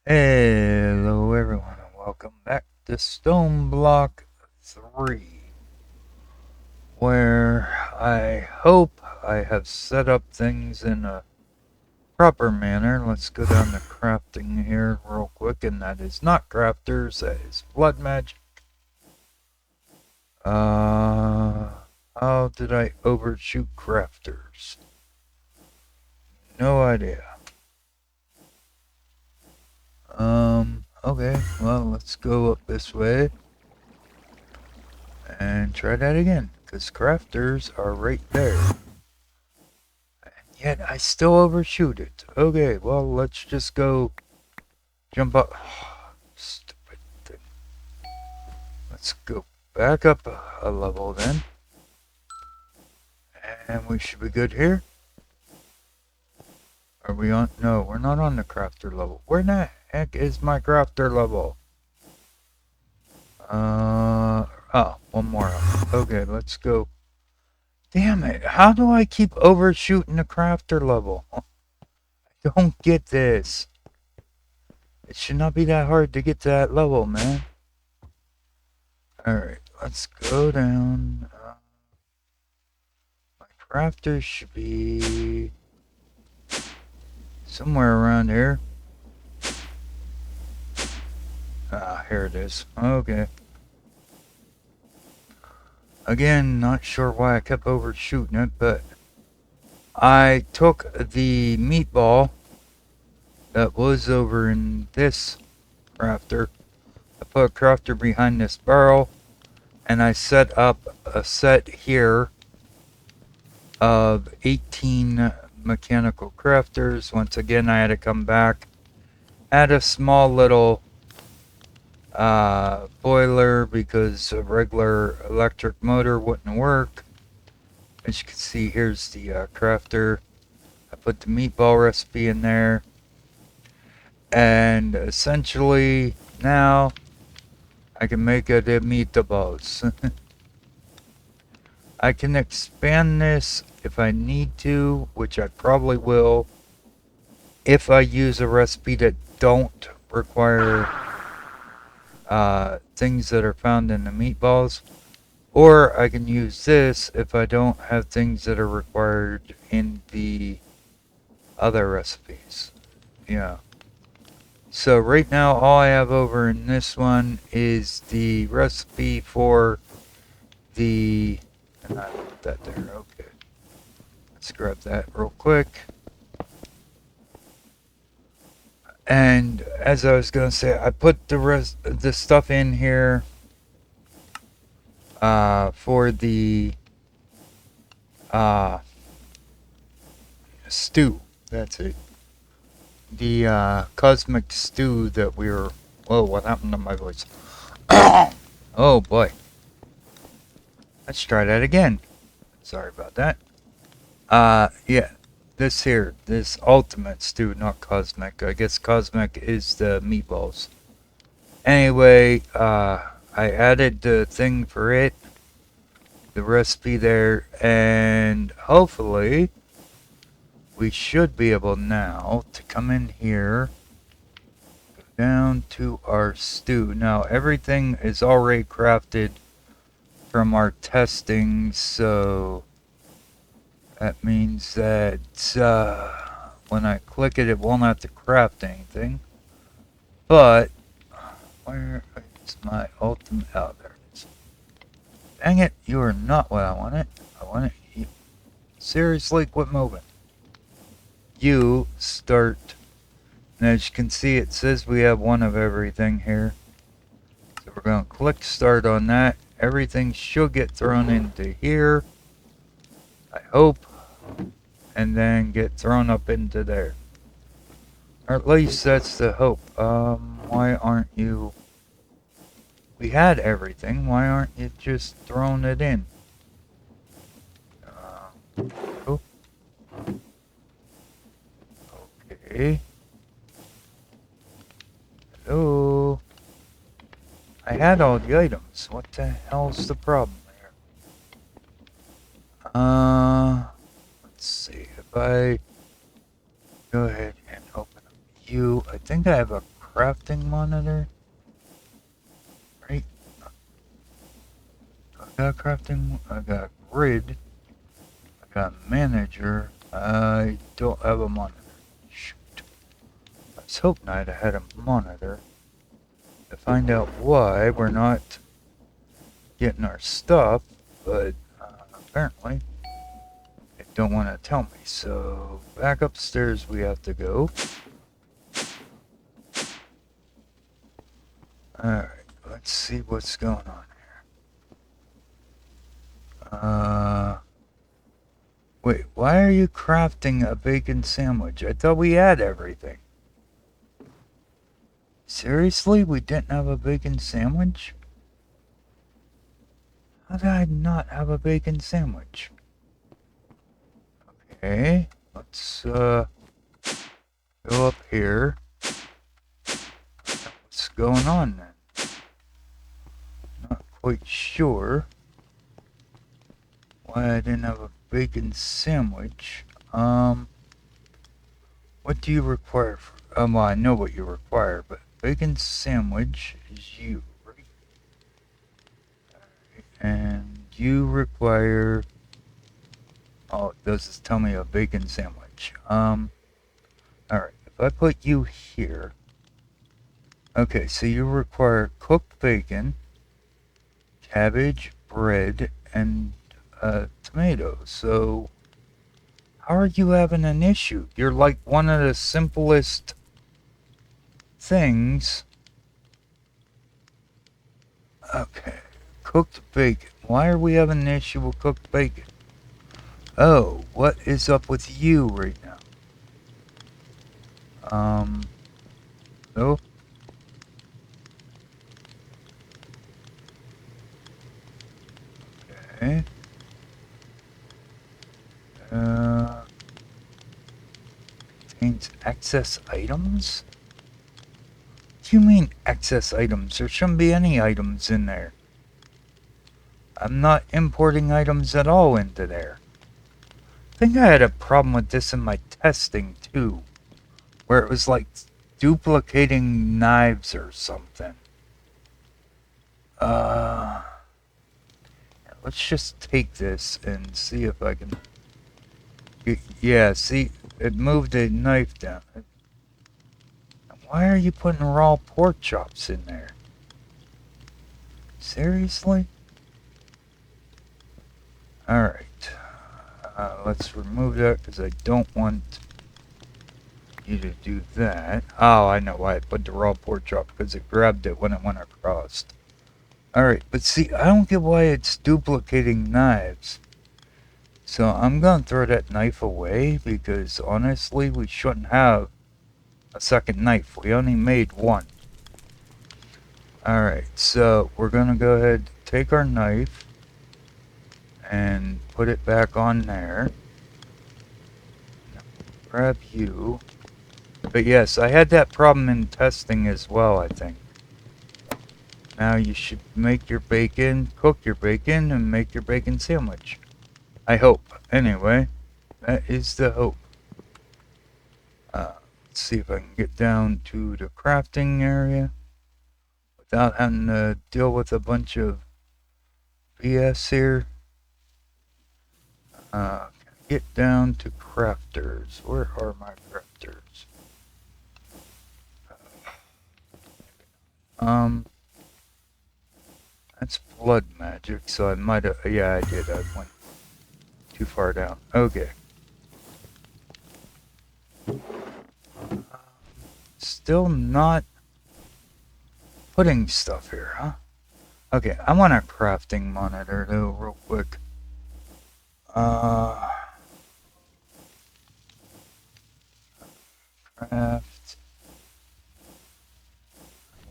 Hello everyone and welcome back to Stone Block 3, where I hope I have set up things in a proper manner. Let's go down to crafting here real quick, and that is not crafters, that is blood magic. How did I overshoot crafters? No idea. Okay, well, let's go up this way and try that again, because crafters are right there. Yet I still overshoot it. Okay, well, let's just go jump up. Stupid thing. Let's go back up a level then. And we should be good here. Are we on? No, we're not on the crafter level. Where the heck is my crafter level? Oh, one more up. Okay, let's go. Damn it, how do I keep overshooting the crafter level? I don't get this. It should not be that hard to get to that level, man. Alright, let's go down. My crafters should be somewhere around here. Ah, here it is. Okay. Again, not sure why I kept overshooting it, but I took the meatball that was over in this crafter. I put a crafter behind this barrel, and I set up a set here of 18 mechanical crafters. Once again, I had to come back, add a small little boiler because a regular electric motor wouldn't work. As you can see, here's the crafter. I put the meatball recipe in there, and essentially now I can make it a meatballs. I can expand this if I need to, which I probably will, if I use a recipe that don't require things that are found in the meatballs. Or I can use this if I don't have things that are required in the other recipes. Yeah. So right now all I have over in this one is the recipe for the... And I put that there, okay. Let's grab that real quick. And as I was gonna say, I put the stuff in here for the stew. That's it. The cosmic stew that we were... Whoa, what happened to my voice? Oh boy. Let's try that again. Sorry about that. Yeah. This ultimate stew, not cosmic. I guess cosmic is the meatballs. Anyway, I added the thing for it, the recipe there, and hopefully we should be able now to come in here, go down to our stew. Now everything is already crafted from our testing, so that means that when I click it, it won't have to craft anything. But where is my ultimate? Oh, there it is. Dang it, you are not what I wanted. I wanted you. Seriously, quit moving. You start. And as you can see, it says we have one of everything here. So we're going to click start on that. Everything should get thrown into here, I hope, and then get thrown up into there. Or at least that's the hope. Why aren't you... We had everything. Why aren't you just throwing it in? Oh. Okay. Hello? I had all the items. What the hell's the problem there? Let's see. If I go ahead and open up you, I think I have a crafting monitor? Right? I got crafting, I got grid, I got manager, I don't have a monitor. Shoot. Let's hope not I had a monitor. To find out why we're not getting our stuff, but apparently they don't want to tell me. So back upstairs we have to go. Alright, let's see what's going on here. Wait, why are you crafting a bacon sandwich? I thought we had everything. Seriously? We didn't have a bacon sandwich? How did I not have a bacon sandwich? Okay, let's go up here. What's going on then? Not quite sure why I didn't have a bacon sandwich. What do you require for, well, I know what you require, but bacon sandwich is you, right? And you require, oh, it does is tell me a bacon sandwich. Alright, if I put you here, okay, so you require cooked bacon, cabbage, bread, and tomatoes. So how are you having an issue? You're like one of the simplest things. Okay, cooked bacon. Why are we having an issue with cooked bacon? Oh, what is up with you right now? No. Okay. Contains excess items? What do you mean excess items? There shouldn't be any items in there. I'm not importing items at all into there. I think I had a problem with this in my testing too, where it was like duplicating knives or something. Let's just take this and see if I can... Yeah, see, it moved a knife down. Why are you putting raw pork chops in there? Seriously? Alright. Let's remove that because I don't want you to do that. Oh, I know why I put the raw pork chop, because it grabbed it when it went across. Alright, but see, I don't get why it's duplicating knives. So I'm going to throw that knife away because honestly, we shouldn't have a second knife. We only made one. Alright, so we're going to go ahead, take our knife, and put it back on there. Grab you. But yes, I had that problem in testing as well, I think. Now you should make your bacon, cook your bacon, and make your bacon sandwich. I hope. Anyway, that is the hope. Let's see if I can get down to the crafting area without having to deal with a bunch of BS here. Get down to crafters. Where are my crafters? That's blood magic, so I might have... Yeah, I did. I went too far down. Okay. Still not putting stuff here, huh? Okay, I want a crafting monitor, though, real quick. Craft.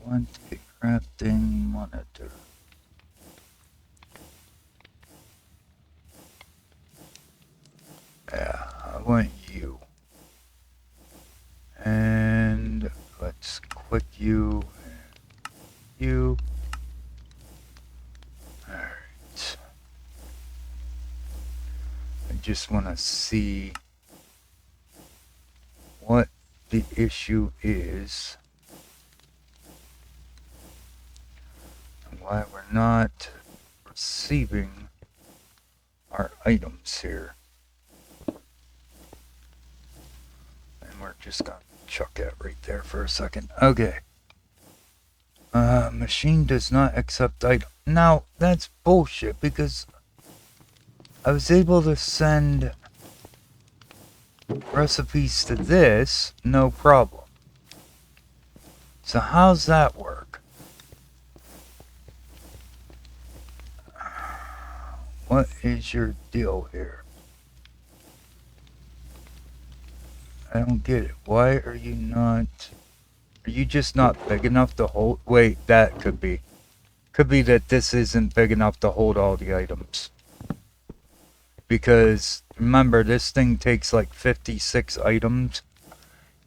I want a crafting monitor. Yeah, I want you. And let's click you and you. Alright. I just want to see what the issue is why we're not receiving our items here. And we're just gonna chuck that right there for a second. Okay. Machine does not accept item. Now, that's bullshit because I was able to send recipes to this, no problem. So how's that work? What is your deal here? I don't get it. Why are you not... Are you just not big enough to hold... Wait, that could be. Could be that this isn't big enough to hold all the items. Because, remember, this thing takes like 56 items.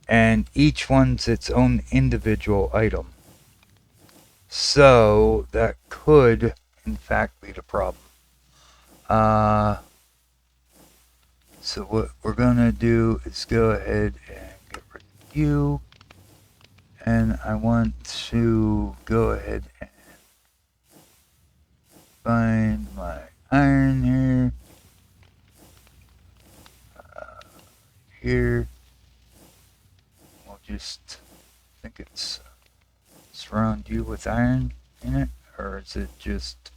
And each one's its own individual item. So, that could, in fact, be the problem. So what we're gonna do is go ahead and get rid of you. And I want to go ahead and find my iron here. Here. We'll just think it's surround you with iron in it, or is it just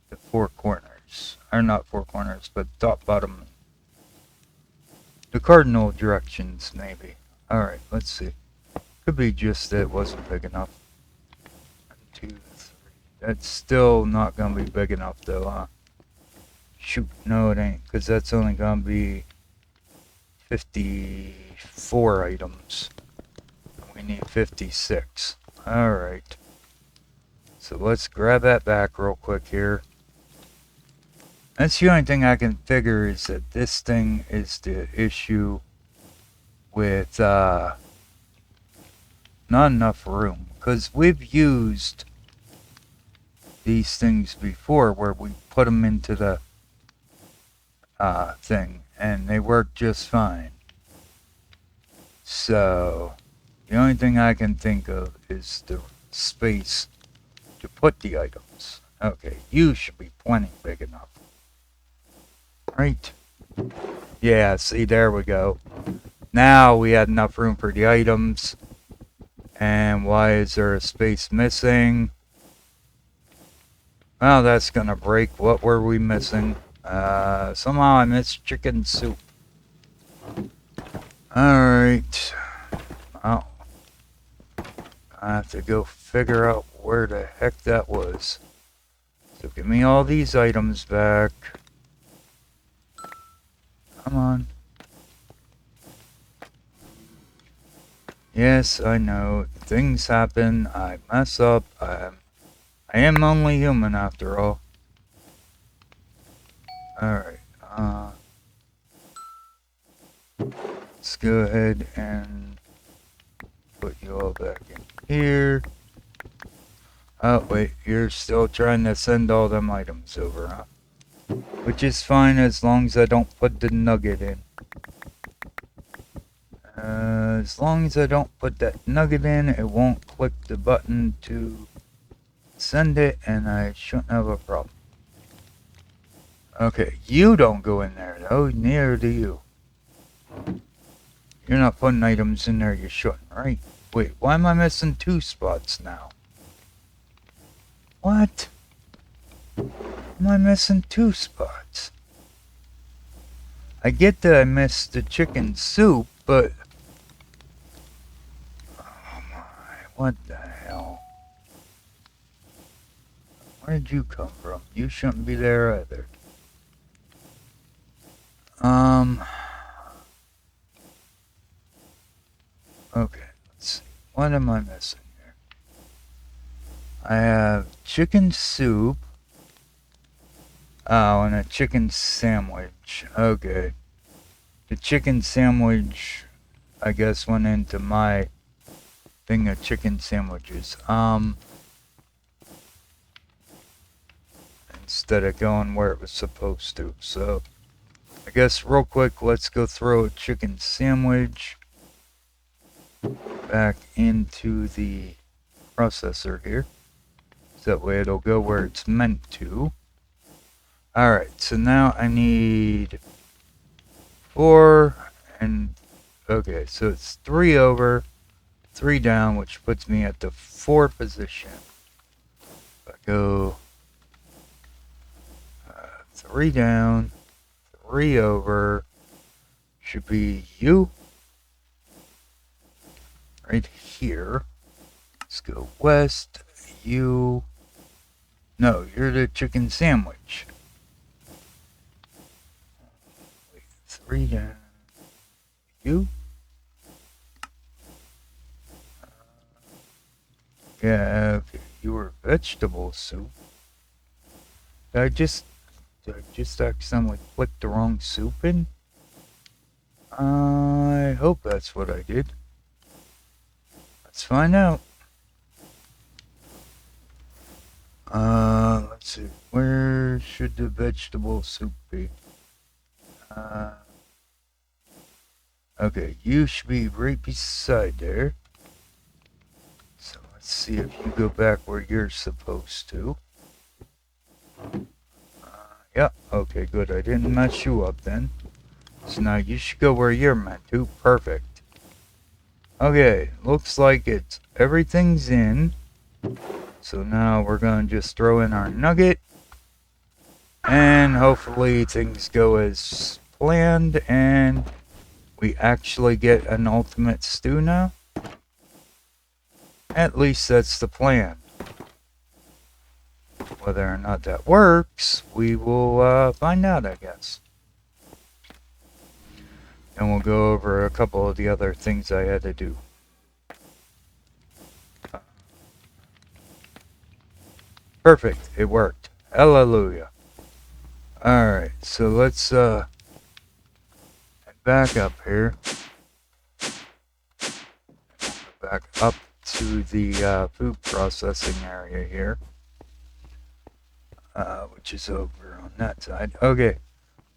the four corners? Or not four corners, but top, bottom. The cardinal directions, maybe. Alright, let's see. Could be just that it wasn't big enough. 1, 2, 3. That's still not gonna be big enough though, huh? Shoot, no it ain't, because that's only gonna be 54 items. We need 56. Alright. So let's grab that back real quick here. That's the only thing I can figure is that this thing is the issue with not enough room. Because we've used these things before where we put them into the thing and they work just fine. So the only thing I can think of is the space to put the items. Okay, you should be plenty big enough. Right? Yeah, see, there we go. Now we had enough room for the items. And why is there a space missing? Well, that's gonna break. What were we missing? Somehow I missed chicken soup. Alright. Well, I have to go figure out where the heck that was. So give me all these items back. Come on. Yes, I know. Things happen. I mess up. I am only human after all. Alright. Let's go ahead and put you all back in here. Oh, wait. You're still trying to send all them items over, huh? Which is fine as long as I don't put the nugget in. As long as I don't put that nugget in, it won't click the button to send it, and I shouldn't have a problem. Okay, you don't go in there, though. Neither do you. You're not putting items in there you shouldn't, right? Wait, why am I missing 2 spots now? What? Am I missing 2 spots? I get that I missed the chicken soup, but... Oh my, what the hell? Where did you come from? You shouldn't be there either. Okay, let's see. What am I missing here? I have chicken soup. Oh, and a chicken sandwich. Okay. The chicken sandwich, I guess, went into my thing of chicken sandwiches. Instead of going where it was supposed to. So, I guess real quick, let's go throw a chicken sandwich back into the processor here. That way it'll go where it's meant to. Alright, so now I need 4 and... Okay, so it's 3 over, 3 down, which puts me at the 4 position. If I go 3 down, 3 over, should be you. Right here. Let's go west, you. No, you're the chicken sandwich. 3 down, you. Yeah, okay. You were vegetable soup. Did I just accidentally click the wrong soup in? I hope that's what I did. Let's find out. Let's see. Where should the vegetable soup be? Okay, you should be right beside there. So let's see if you go back where you're supposed to. Yeah, okay, good. I didn't mess you up then. So now you should go where you're meant to. Perfect. Okay, looks like everything's in. So now we're going to just throw in our nugget. And hopefully things go as planned and we actually get an ultimate stew now. At least that's the plan. Whether or not that works, we will find out, I guess. And we'll go over a couple of the other things I had to do. Perfect, it worked. Hallelujah. Alright, so let's back up here. Back up to the food processing area here. Which is over on that side. Okay,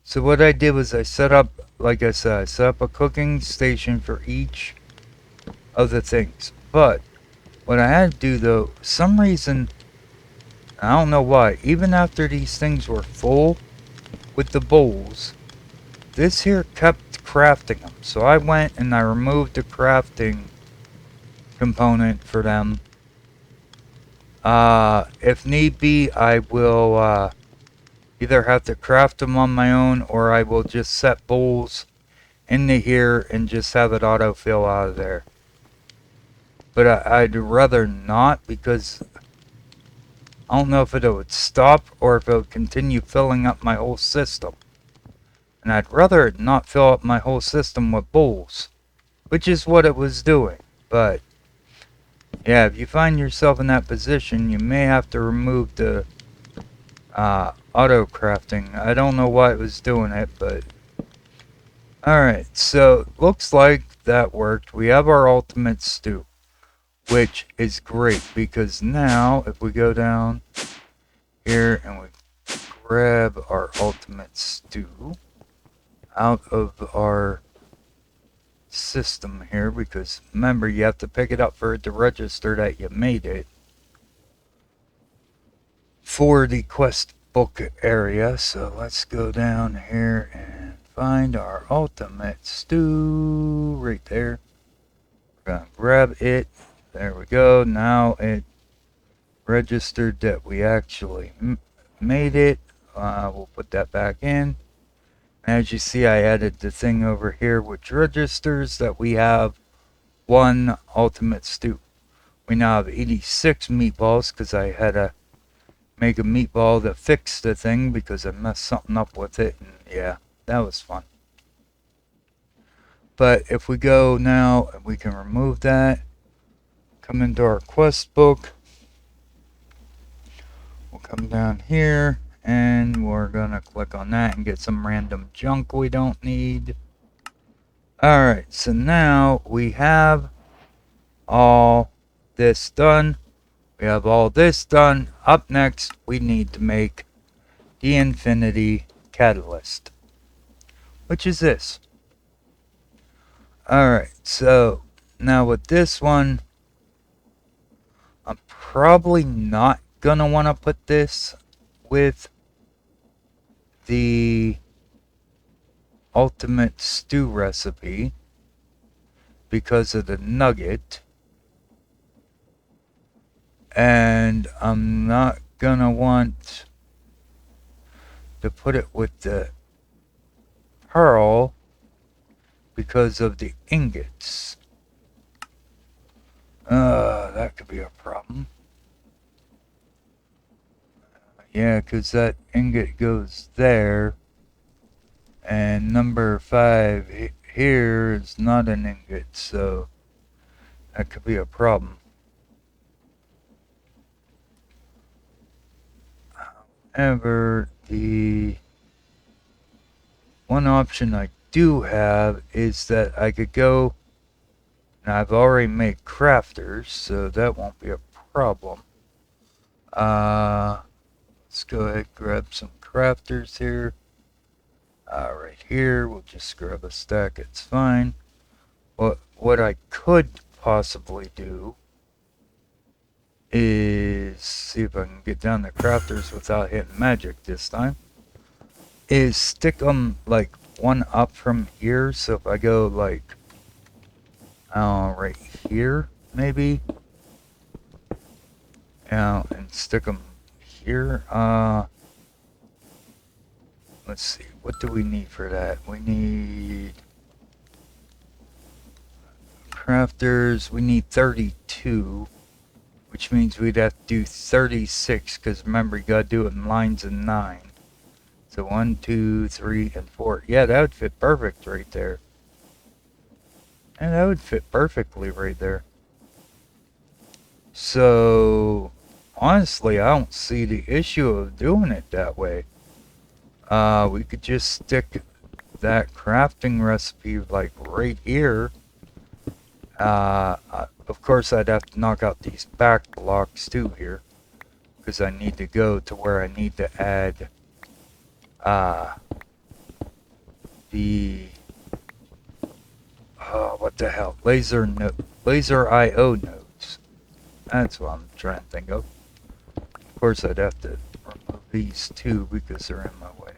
so what I did was I set up, like I said, I set up a cooking station for each of the things. But what I had to do though, for some reason, I don't know why, even after these things were full with the bowls, this here kept crafting them. So I went and I removed the crafting component for them. If need be, I will either have to craft them on my own or I will just set bowls into here and just have it autofill out of there. But I'd rather not, because I don't know if it would stop or if it would continue filling up my whole system. And I'd rather it not fill up my whole system with bowls, which is what it was doing. But yeah, if you find yourself in that position, you may have to remove the auto crafting. I don't know why it was doing it, but alright, so looks like that worked. We have our ultimate stew, which is great, because now if we go down here and we grab our ultimate stew out of our system here, because remember, you have to pick it up for it to register that you made it for the quest book area. So let's go down here and find our ultimate stew right there. We're gonna grab it. There we go. Now it registered that we actually made it. We'll put that back in. As you see, I added the thing over here which registers that we have 1 ultimate stew. We now have 86 meatballs because I had to make a meatball that fixed the thing because I messed something up with it, and yeah, that was fun. But if we go now, we can remove that. Come into our quest book. We'll come down here and we're gonna click on that and get some random junk we don't need. Alright, so now we have all this done. We have all this done. Up next, we need to make the Infinity Catalyst, which is this. Alright, so now with this one, I'm probably not gonna want to put this with the ultimate stew recipe because of the nugget. And I'm not gonna want to put it with the pearl because of the ingots. That could be a problem. Yeah, because that ingot goes there. And number 5 here is not an ingot, so that could be a problem. However, the one option I do have is that I could go, and I've already made crafters, so that won't be a problem. Let's go ahead and grab some crafters here. Right here, we'll just grab a stack, it's fine. What I could possibly do is see if I can get down the crafters without hitting magic this time. Is stick them like one up from here. So if I go like, right here, maybe, and stick them here. Let's see, what do we need for that? We need crafters. We need 32. Which means we'd have to do 36, because remember, you gotta do it in lines of 9. So 1, 2, 3, and 4. Yeah, that would fit perfect right there. And that would fit perfectly right there. So, honestly, I don't see the issue of doing it that way. We could just stick that crafting recipe like right here. Of course, I'd have to knock out these back blocks too here, because I need to go to where I need to add the what the hell, laser IO nodes. That's what I'm trying to think of. Of course, I'd have to remove these two because they're in my way.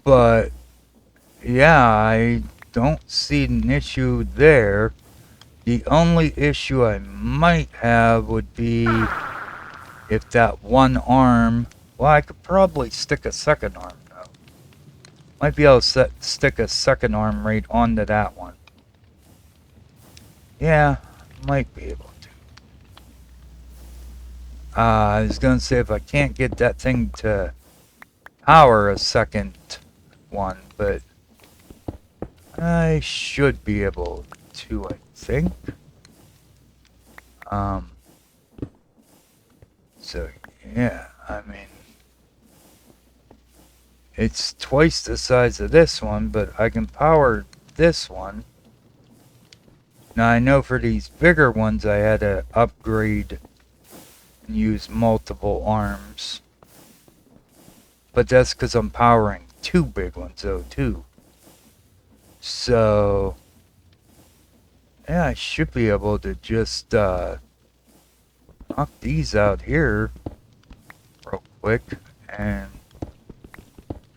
But yeah, I don't see an issue there. The only issue I might have would be if that one arm... Well, I could probably stick a second arm, though. Might be able to stick a second arm right onto that one. Yeah, might be able to. I was going to say if I can't get that thing to power a second one, but I should be able to, I think. So, yeah, I mean, it's twice the size of this one, but I can power this one. Now, I know for these bigger ones, I had to upgrade and use multiple arms. But that's because I'm powering 2 big ones, though, too. So, yeah, I should be able to just knock these out here real quick and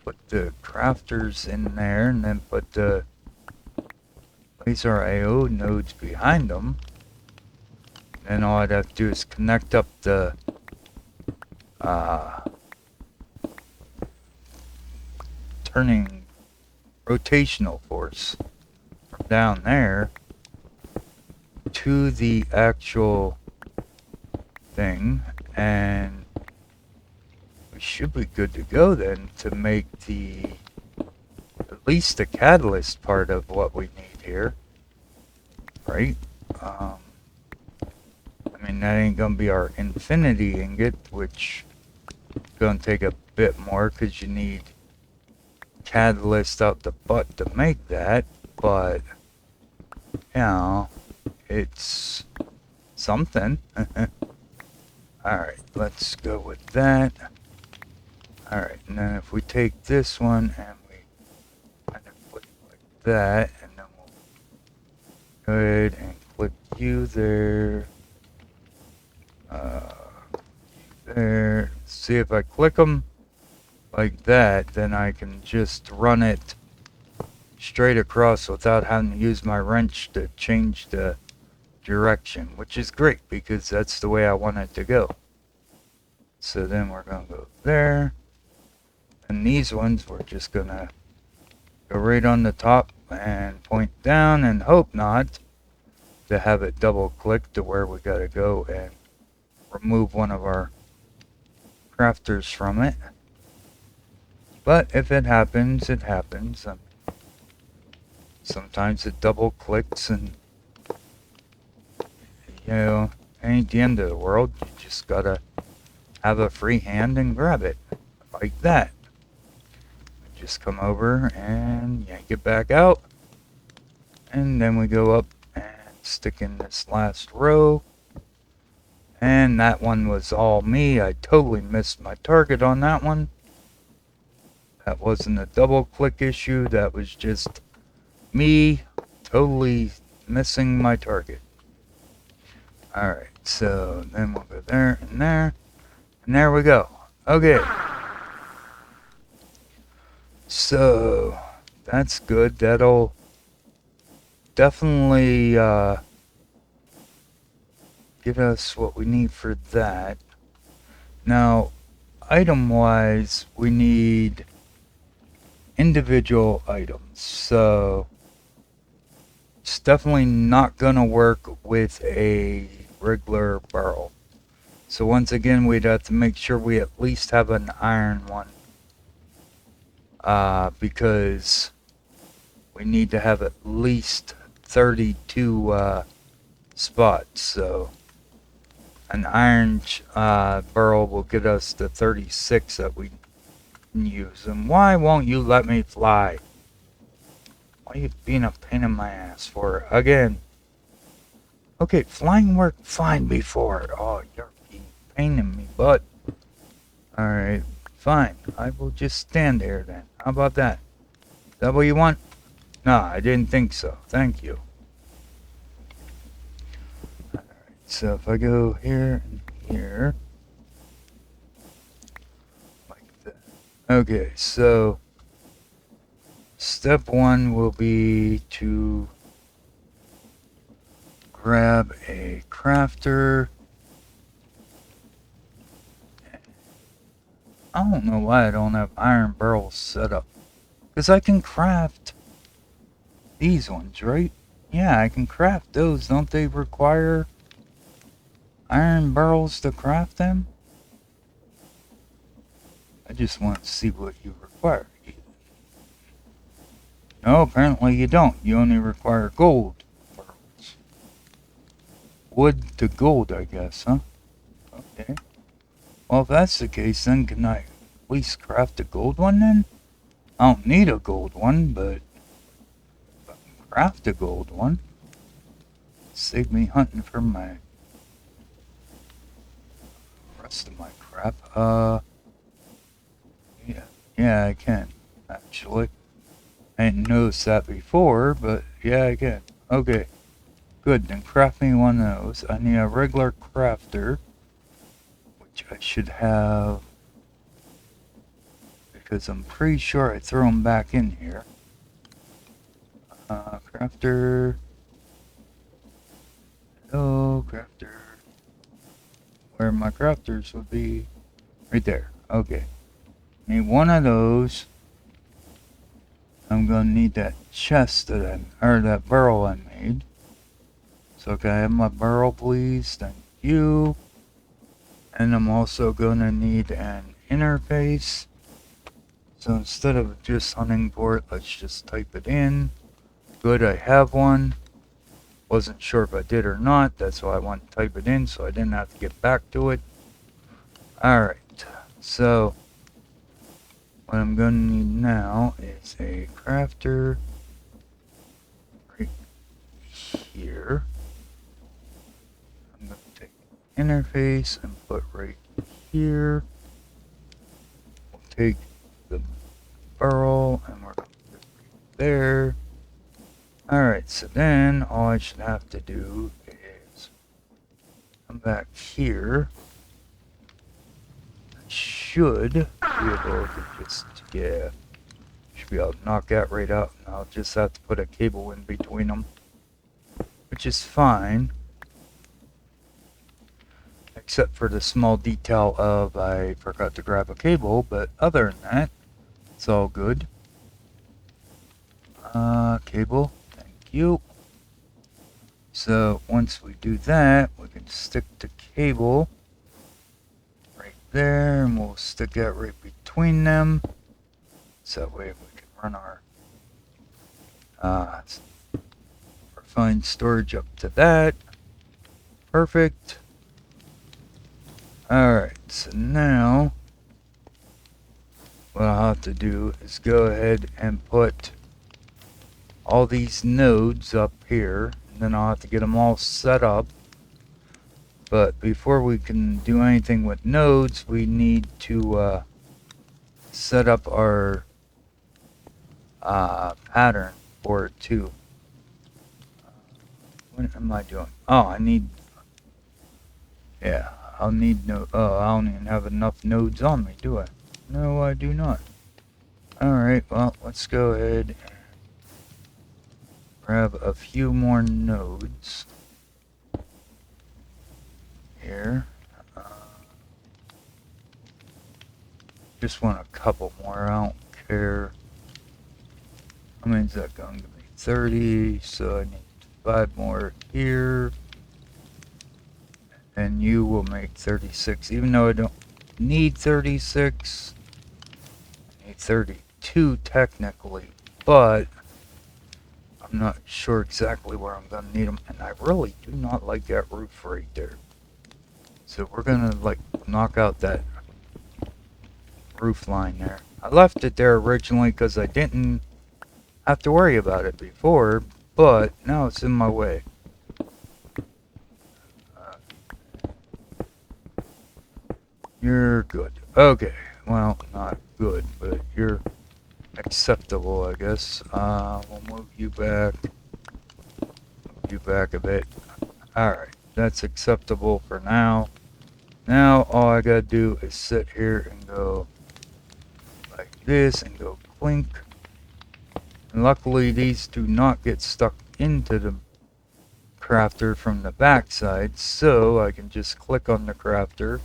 put the crafters in there and then put the laser IO nodes behind them. And all I'd have to do is connect up the turning rotational force from down there to the actual thing, and we should be good to go then to make at least the catalyst part of what we need here, right? I mean, that ain't gonna be our infinity ingot, which is gonna take a bit more because you need catalyst out the butt to make that, but you know, it's something. Alright, let's go with that. Alright, and then if we take this one and we kind of put it like that, and then we'll go ahead and click you there. there. See if I click them like that, then I can just run it straight across without having to use my wrench to change the direction, which is great because that's the way I want it to go. So then we're going to go there. And these ones, we're just going to go right on the top and point down and hope not to have it double click to where we got to go and remove one of our crafters from it. But if it happens, it happens. Sometimes it double clicks and, you know, ain't the end of the world. You just gotta have a free hand and grab it. Like that. Just come over and yank it back out. And then we go up and stick in this last row. And that one was all me. I totally missed my target on that one. That wasn't a double click issue. That was just me totally missing my target. Alright, so then we'll go there and there. And there we go. Okay. So that's good. That'll definitely get us what we need for that. Now, item-wise, we need individual items. So it's definitely not gonna work with a regular barrel. So once again, we'd have to make sure we at least have an iron one. Because we need to have at least 32 spots. So an iron barrel will get us the 36 that we can use. And why won't you let me fly? Why are you being a pain in my ass for again? Okay, flying worked fine before. Oh, you're being a pain in me, butt. Alright, fine. I will just stand there then. How about that? Is that what you want? No, I didn't think so. Thank you. Alright, so if I go here and here. Like that. Okay, so step one will be to grab a crafter. I don't know why I don't have iron barrels set up. Because I can craft these ones, right? Yeah, I can craft those. Don't they require iron barrels to craft them? I just want to see what you require. No, apparently you don't. You only require gold barrels. Wood to gold, I guess, huh? Okay. Well, if that's the case, then can I at least craft a gold one then? I don't need a gold one, but if I can craft a gold one, save me hunting for my rest of my crap. Yeah, I can, actually. I didn't notice that before, but yeah, I can. Okay, good, then craft me one of those. I need a regular crafter, which I should have, because I'm pretty sure I throw them back in here. Crafter. Hello, crafter. Where my crafters would be. Right there. Okay. Need one of those. I'm gonna need that chest that that barrel I made. So can I have my barrel, please? Thank you. And I'm also gonna need an interface. So instead of just hunting for it, let's just type it in. Good, I have one. Wasn't sure if I did or not. That's why I want to type it in so I didn't have to get back to it. Alright, so what I'm going to need now is a crafter right here. I'm going to take interface and put right here. We'll take the barrel and we're going to put it right there. Alright, so then all I should have to do is come back here should be able to just, yeah, should be able to knock that right out. And I'll just have to put a cable in between them, which is fine. Except for the small detail of I forgot to grab a cable, but other than that, it's all good. Cable, thank you. So once we do that, we can stick the cable right there, and we'll stick that right between them. So that way we can run our refined storage up to that. Perfect. Alright, so now what I'll have to do is go ahead and put all these nodes up here, and then I'll have to get them all set up. But before we can do anything with nodes, we need to set up our pattern for it too. What am I doing? Oh, I need, yeah, I'll need no, oh, I don't even have enough nodes on me, do I? No, I do not. Alright, well, let's go ahead and grab a few more nodes here. Just want a couple more, I don't care. How many is that going to be? 30, so I need 5 more here. And you will make 36, even though I don't need 36. I need 32 technically, but I'm not sure exactly where I'm going to need them. And I really do not like that roof right there. So we're going to like knock out that roof line there. I left it there originally because I didn't have to worry about it before, but now it's in my way. You're good. Okay. Well, not good, but you're acceptable, I guess. We'll move you back. Move you back a bit. Alright. That's acceptable for now. Now, all I gotta do is sit here and go like this and go clink. And luckily, these do not get stuck into the crafter from the backside, so I can just click on the crafter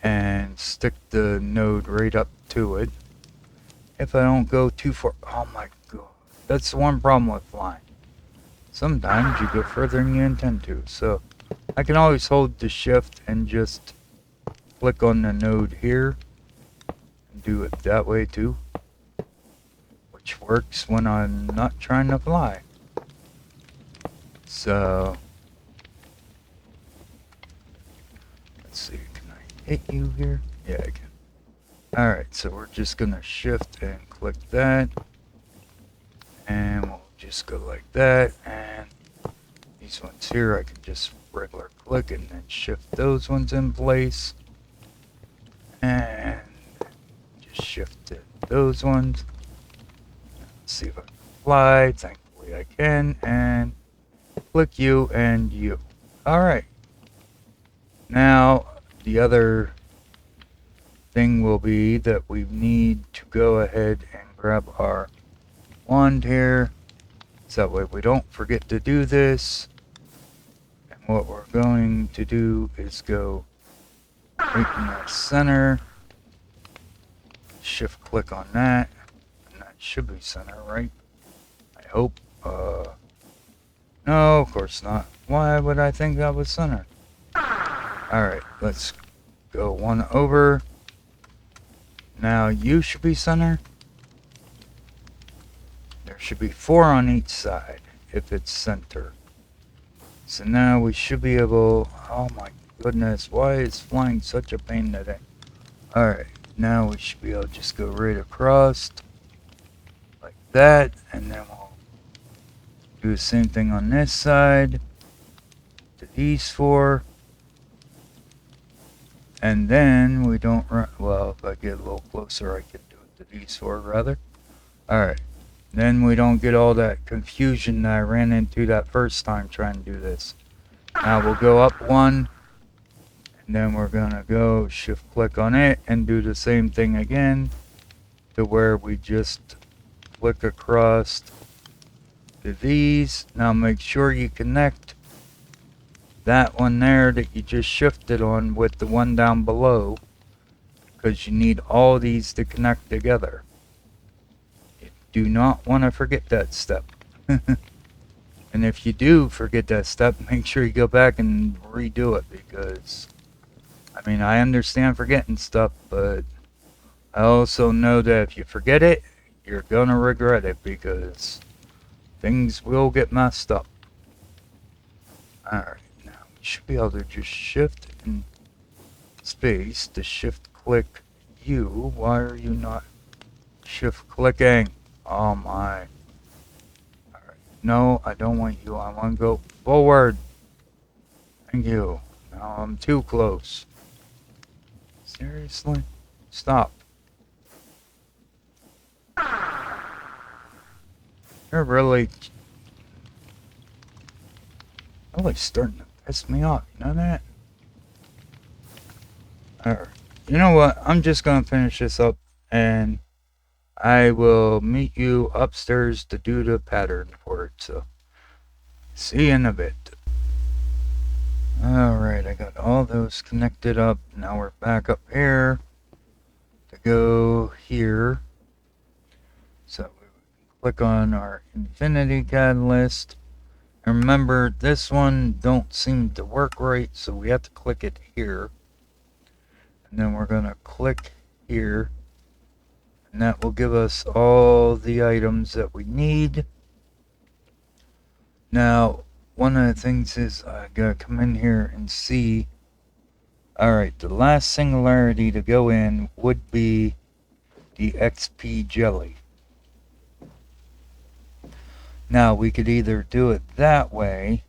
and stick the node right up to it. If I don't go too far, oh my god, that's the one problem with flying. Sometimes you go further than you intend to, so I can always hold the shift and just click on the node here and do it that way too, which works when I'm not trying to fly. So let's see. Hit you here? Yeah, I can. Alright, so we're just gonna shift and click that. And we'll just go like that. And these ones here, I can just regular click and then shift those ones in place. And just shift those ones. Let's see if I can fly. Thankfully I can. And click you and you. Alright. Now, the other thing will be that we need to go ahead and grab our wand here, so that way we don't forget to do this. And what we're going to do is go right in the center, shift click on that, and that should be center, right? I hope. No, of course not. Why would I think that was center? Alright, let's go one over. Now you should be center. There should be 4 on each side if it's center. So now we should be able... Oh my goodness, why is flying such a pain today? Alright, now we should be able to just go right across like that, and then we'll do the same thing on this side to these 4. And then we don't run, well, if I get a little closer, I can do it to these 4 rather. Alright, then we don't get all that confusion that I ran into that first time trying to do this. Now we'll go up 1, and And then we're gonna go shift click on it and do the same thing again to where we just click across to these. Now make sure you connect that one there that you just shifted on with the one down below, because you need all these to connect together. You do not want to forget that step. And if you do forget that step, make sure you go back and redo it, because I mean, I understand forgetting stuff, but I also know that if you forget it, you're gonna regret it, because things will get messed up. Alright, now we should be able to just shift and space to shift click you. Why are you not shift clicking? Oh my. Alright, no, I don't want you. I want to go forward. Thank you. Now I'm too close. Seriously? Stop. You're really starting to piss me off, you know that? Alright. You know what? I'm just gonna finish this up, and I will meet you upstairs to do the pattern for it, so see you in a bit. Alright, I got all those connected up. Now we're back up here to go here. So we click on our Infinity Catalyst. And remember, this one don't seem to work right, so we have to click it here. And then we're gonna click here. And that will give us all the items that we need. Now, one of the things is I gotta come in here and see. Alright, the last singularity to go in would be the XP jelly. Now, we could either do it that way,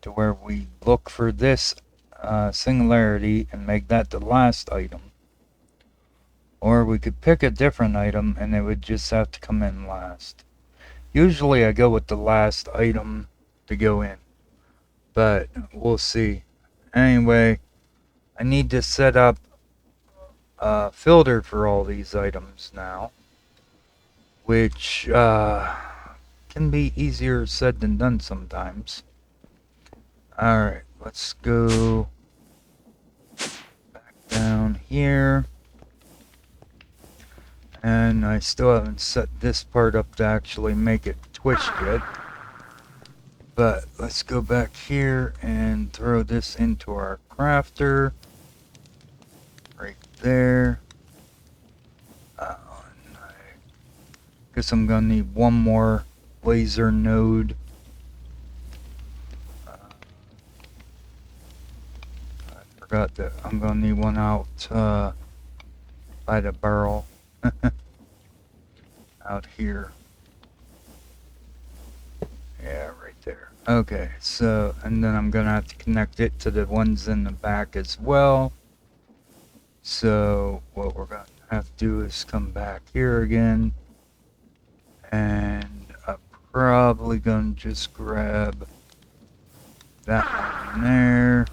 to where we look for this singularity and make that the last item. Or we could pick a different item and it would just have to come in last. Usually I go with the last item to go in, but we'll see. Anyway, I need to set up a filter for all these items now, which can be easier said than done sometimes. Alright, let's go back down here. And I still haven't set this part up to actually make it twitch yet. But let's go back here and throw this into our crafter. Right there. I guess I'm gonna need one more laser node. I forgot that I'm gonna need one out by the barrel. Out here. Yeah, right there. Okay, so, and then I'm gonna have to connect it to the ones in the back as well. So, what we're gonna have to do is come back here again. And I'm probably gonna just grab that one there.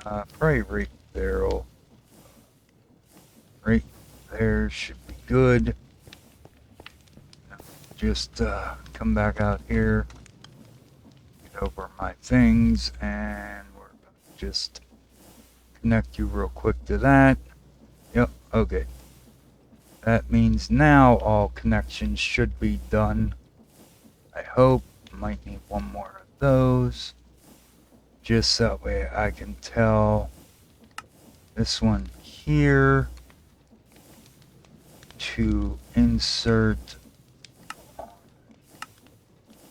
Probably right barrel. Right there should be good. Just come back out here, get over my things, and we're gonna just connect you real quick to that. Yep, okay. That means now all connections should be done. I hope. Might need one more of those. Just that way I can tell this one here to insert.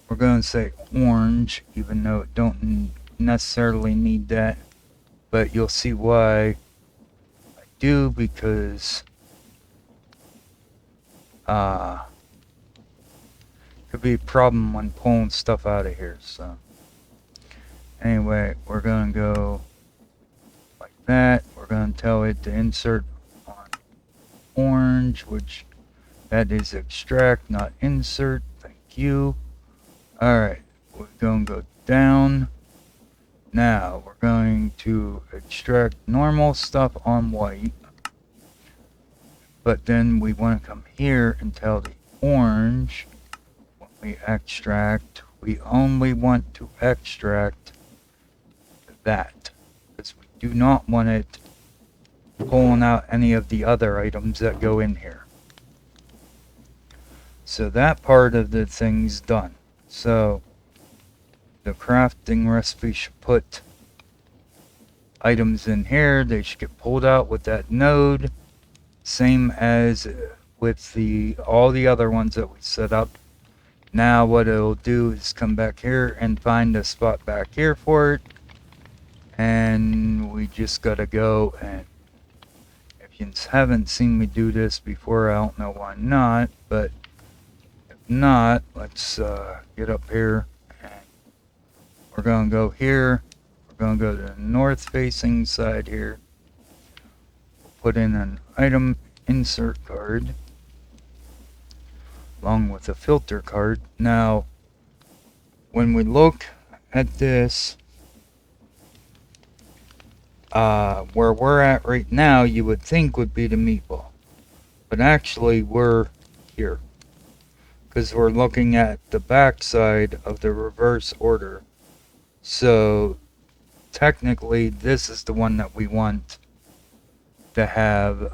We're going to say orange, even though it don't necessarily need that. But you'll see why I do, because could be a problem when pulling stuff out of here. So anyway, we're going to go like that. We're going to tell it to insert on orange, which that is extract, not insert. Thank you. Alright, we're going to go down. Now we're going to extract normal stuff on white, but then we want to come here and tell the orange when we extract, we only want to extract that, because we do not want it pulling out any of the other items that go in here. So that part of the thing's done. So the crafting recipe should put items in here. They should get pulled out with that node, same as with all the other ones that we set up. Now what it'll do is come back here and find a spot back here for it, and we just gotta go. And if you haven't seen me do this before, I don't know why not, but if not, let's get up here, and we're gonna go here. We're gonna go to the north facing side here. We'll put in an item insert card along with a filter card. Now when we look at this, where we're at right now, you would think would be the meatball, but actually we're here because we're looking at the back side of the reverse order. So technically this is the one that we want to have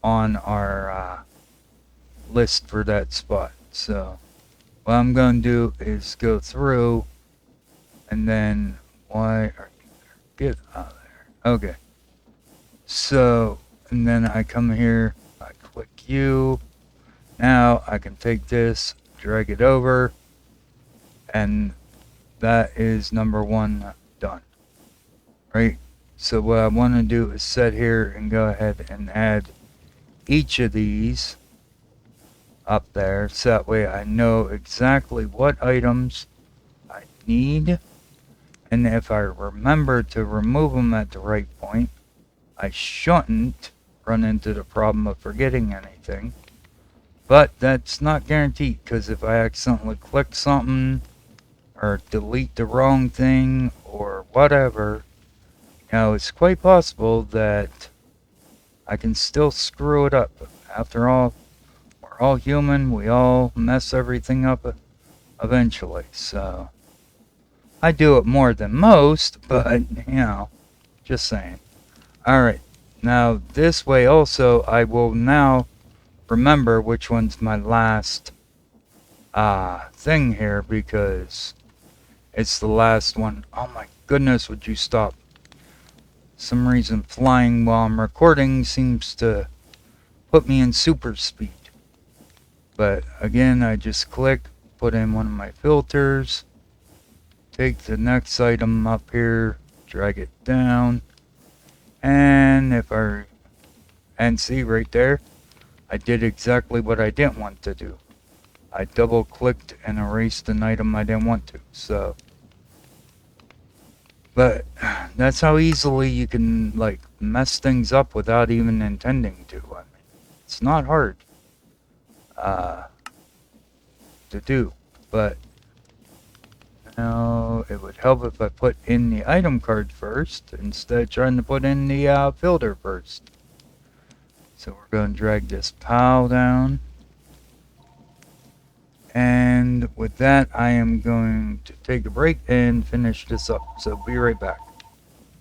on our list for that spot. So what I'm going to do is go through, and then why are you there? Get out of there. Okay. So, and then I come here, I click you. Now I can take this, drag it over, and that is number one done. Right? So what I want to do is set here and go ahead and add each of these up there, so that way I know exactly what items I need, and if I remember to remove them at the right point, I shouldn't run into the problem of forgetting anything. But that's not guaranteed, because if I accidentally click something or delete the wrong thing or whatever, it's quite possible that I can still screw it up. After all, we're all human, we all mess everything up eventually. So I do it more than most, but just saying. Alright, now this way also I will now remember which one's my last thing here, because it's the last one. Oh my goodness, would you stop? Some reason flying while I'm recording seems to put me in super speed. But again, I just click, put in one of my filters, take the next item up here, drag it down, and see right there, I did exactly what I didn't want to do. I double clicked and erased an item I didn't want to. So, but that's how easily you can like mess things up without even intending to. I mean, it's not hard to do, but now it would help if I put in the item card first instead of trying to put in the filter first. So we're going to drag this pile down, and with that I am going to take a break and finish this up, so be right back.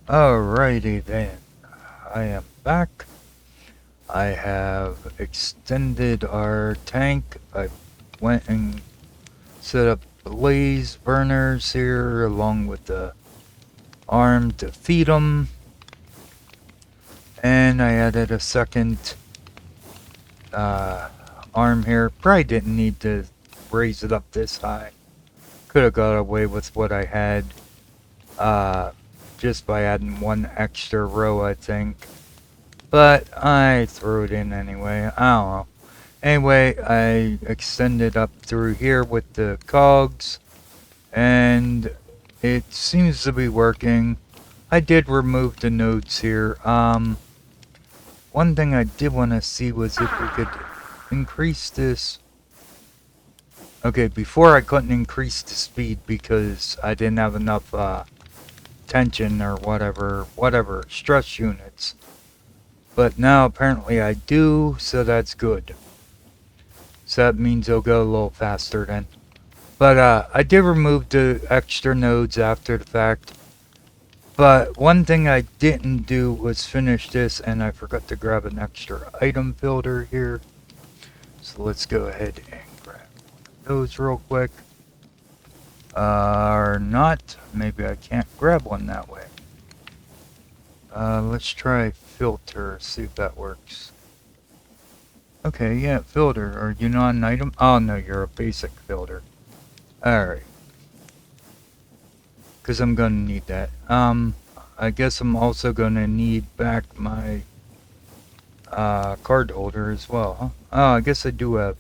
Alrighty then, I am back. I have extended our tank. I went and set up blaze burners here along with the arm to feed them, and I added a second arm here. Probably didn't need to raise it up this high. Could have got away with what I had just by adding one extra row, I think. But I threw it in anyway. I don't know. Anyway, I extended up through here with the cogs, and it seems to be working. I did remove the nodes here. One thing I did want to see was if we could increase this. Okay, before I couldn't increase the speed because I didn't have enough tension or whatever, stress units. But now apparently I do, so that's good. So that means it'll go a little faster then. But I did remove the extra nodes after the fact. But one thing I didn't do was finish this, and I forgot to grab an extra item filter here. So let's go ahead and grab those real quick. Or not. Maybe I can't grab one that way. Let's try filter, see if that works. Okay, yeah, filter. Are you not an item? Oh no, you're a basic filter. Alright. Because I'm gonna need that. I guess I'm also gonna need back my card holder as well, huh? Oh, I guess I do have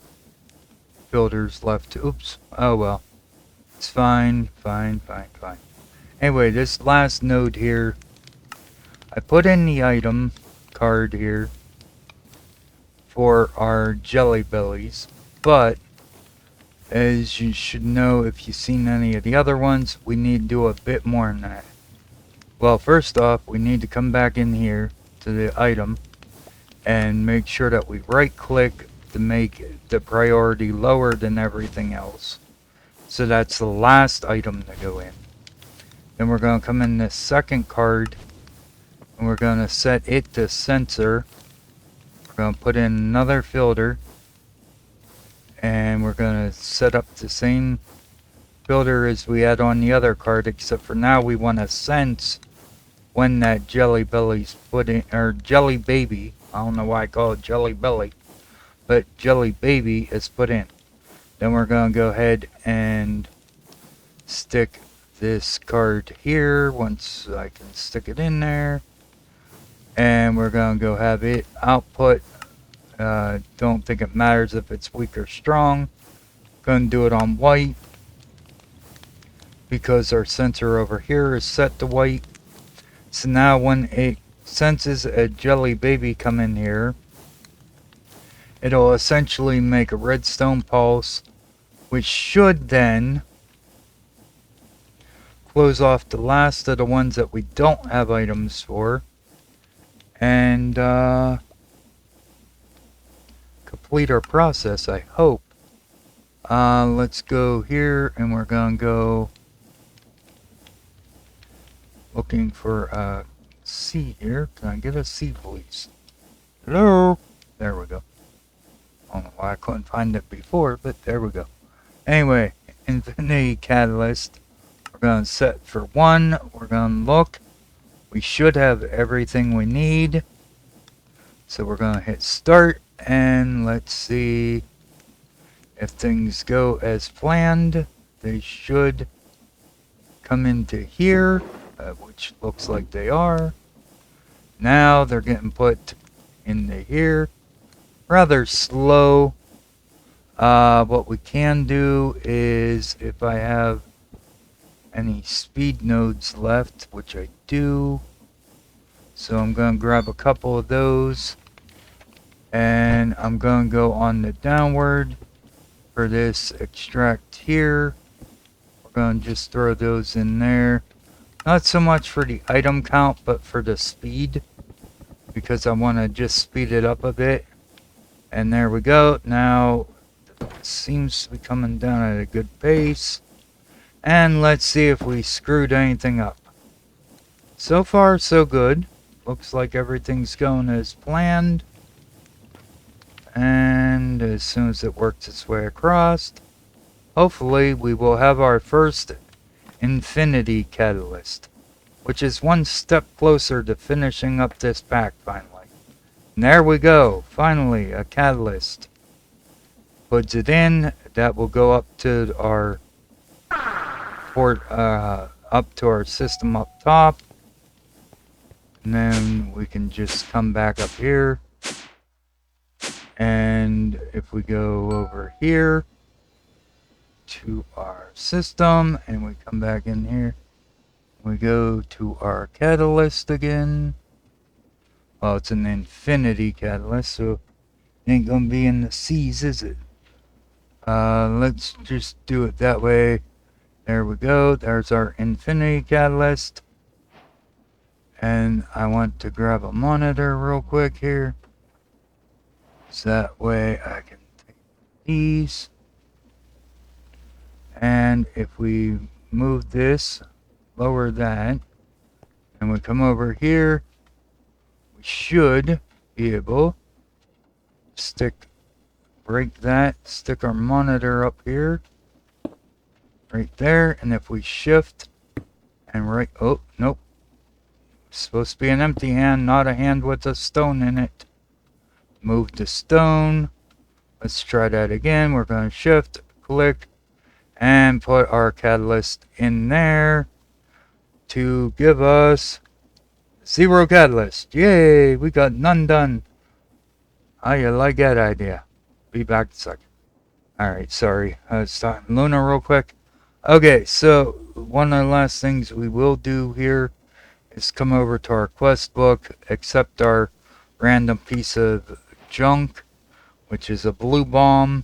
filters left. Oops. Oh well. It's fine. Anyway, this last node here, I put in the item card here for our jelly bellies, but as you should know if you've seen any of the other ones, we need to do a bit more than that. Well, first off, we need to come back in here to the item and make sure that we right click to make the priority lower than everything else. So that's the last item to go in. Then we're going to come in this second card and we're going to set it to sensor. We're going to put in another filter and we're going to set up the same filter as we had on the other card, except for now we want to sense when that jelly belly's put in, or jelly baby, I don't know why I call it jelly belly, but jelly baby is put in. Then we're going to go ahead and stick this card here once I can stick it in there. And we're going to go have it output. Don't think it matters if it's weak or strong. Going to do it on white because our sensor over here is set to white. So now when it senses a jelly baby come in here, it'll essentially make a redstone pulse, which should then close off the last of the ones that we don't have items for, and complete our process, I hope. Let's go here, and we're gonna go looking for a seed here. Can I get a seed, please? Hello? There we go. I don't know why I couldn't find it before, but there we go. Anyway, Infinity Catalyst. We're going to set for 1. We're going to look. We should have everything we need. So we're going to hit start. And let's see if things go as planned. They should come into here, which looks like they are. Now they're getting put into here. Rather slow. What we can do is, if I have any speed nodes left, which I do, so I'm going to grab a couple of those, and I'm going to go on the downward for this extract here. We're going to just throw those in there, not so much for the item count, but for the speed, because I want to just speed it up a bit. And there we go. Now it seems to be coming down at a good pace. And let's see if we screwed anything up. So far, so good. Looks like everything's going as planned. And as soon as it works its way across, hopefully we will have our first Infinity Catalyst, which is one step closer to finishing up this pack finally. And there we go. Finally, a catalyst. Puts it in. That will go up to our port, up to our system up top. And then we can just come back up here. And if we go over here to our system and we come back in here, we go to our catalyst again. Well, it's an Infinity Catalyst, so it ain't gonna be in the seas, is it? Let's just do it that way. There we go. There's our Infinity Catalyst. And I want to grab a monitor real quick here. So that way I can take these. And if we move this, lower that, and we come over here, we should be able to break that, stick our monitor up here, right there, and if we shift and right, oh, nope. It's supposed to be an empty hand, not a hand with a stone in it. Move the stone. Let's try that again. We're going to shift, click, and put our catalyst in there to give us 0 catalyst. Yay, we got none done. How you like that idea? Be back in a second. Alright, sorry. I was talking Luna real quick. Okay, so one of the last things we will do here is come over to our quest book, accept our random piece of junk, which is a blue bomb.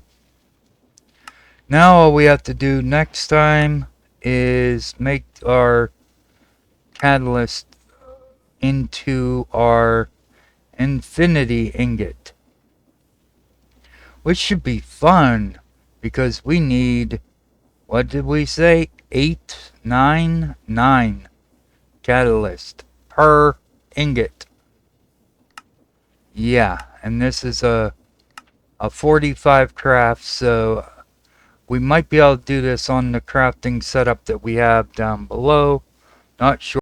Now all we have to do next time is make our catalyst into our infinity ingot, which should be fun because we need, what did we say, 899 catalyst per ingot. Yeah, and this is a 45 craft, so we might be able to do this on the crafting setup that we have down below. Not sure.